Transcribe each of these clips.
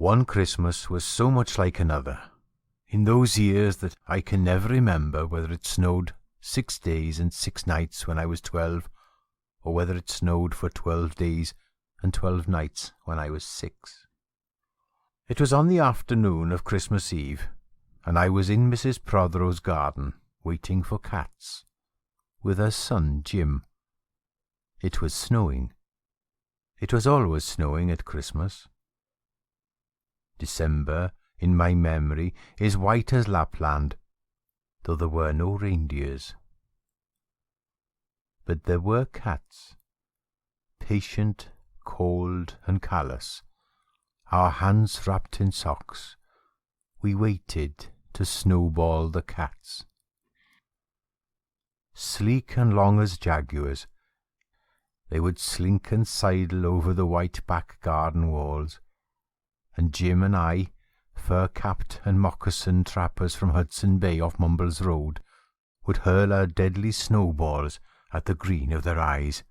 One Christmas was so much like another. In those years that I can never remember whether it snowed 6 days and 6 nights when I was 12, or whether it snowed for 12 days and 12 nights when I was 6. It was on the afternoon of Christmas Eve, and I was in Mrs. Prothero's garden, waiting for cats, with her son Jim. It was snowing. It was always snowing at Christmas. December, in my memory, is white as Lapland, though there were no reindeers. But there were cats, patient, cold, and callous, our hands wrapped in socks. We waited to snowball the cats. Sleek and long as jaguars, they would slink and sidle over the white back garden walls, and Jim and I, fur-capped and moccasined trappers from Hudson Bay off Mumbles Road, would hurl our deadly snowballs at the green of their eyes.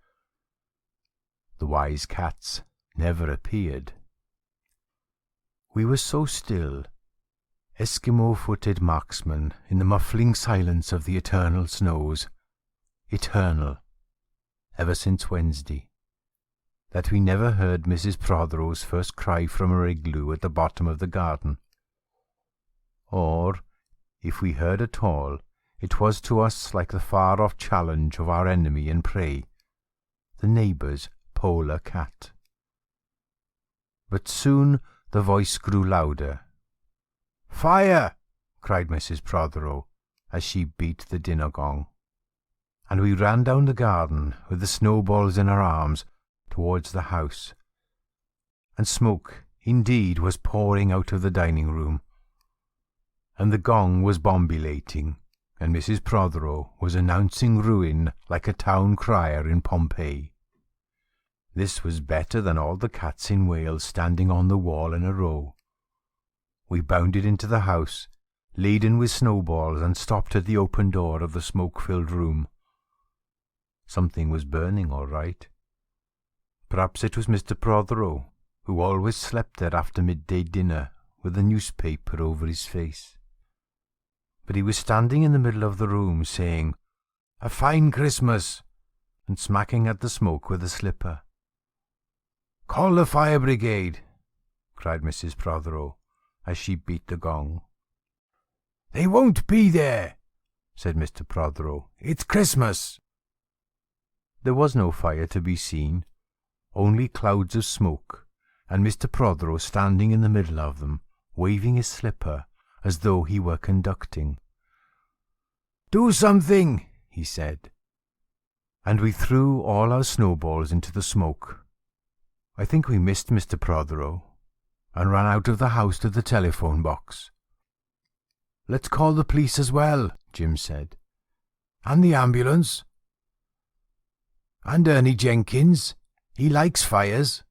The wise cats never appeared. We were so still, Eskimo-footed marksmen in the muffling silence of the eternal snows, eternal, ever since Wednesday, that we never heard Mrs. Prothero's first cry from her igloo at the bottom of the garden. Or, if we heard at all, it was to us like the far-off challenge of our enemy and prey, the neighbour's polar cat. But soon the voice grew louder. "Fire!" cried Mrs. Prothero, as she beat the dinner gong, and we ran down the garden with the snowballs in our arms towards the house. And smoke, indeed, was pouring out of the dining room, and the gong was bombilating, and Mrs. Prothero was announcing ruin like a town crier in Pompeii. This was better than all the cats in Wales standing on the wall in a row. We bounded into the house, laden with snowballs, and stopped at the open door of the smoke-filled room. Something was burning, all right. Perhaps it was Mr. Prothero, who always slept there after midday dinner with a newspaper over his face. But he was standing in the middle of the room, saying, "A fine Christmas," and smacking at the smoke with a slipper. "Call the fire brigade," cried Mrs. Prothero, as she beat the gong. "They won't be there," said Mr. Prothero. "It's Christmas." There was no fire to be seen, only clouds of smoke, and Mr. Prothero standing in the middle of them, waving his slipper as though he were conducting. "Do something," he said. And we threw all our snowballs into the smoke. I think we missed Mr. Prothero, and ran out of the house to the telephone box. "Let's call the police as well," Jim said. "And the ambulance." "And Ernie Jenkins. He likes fires."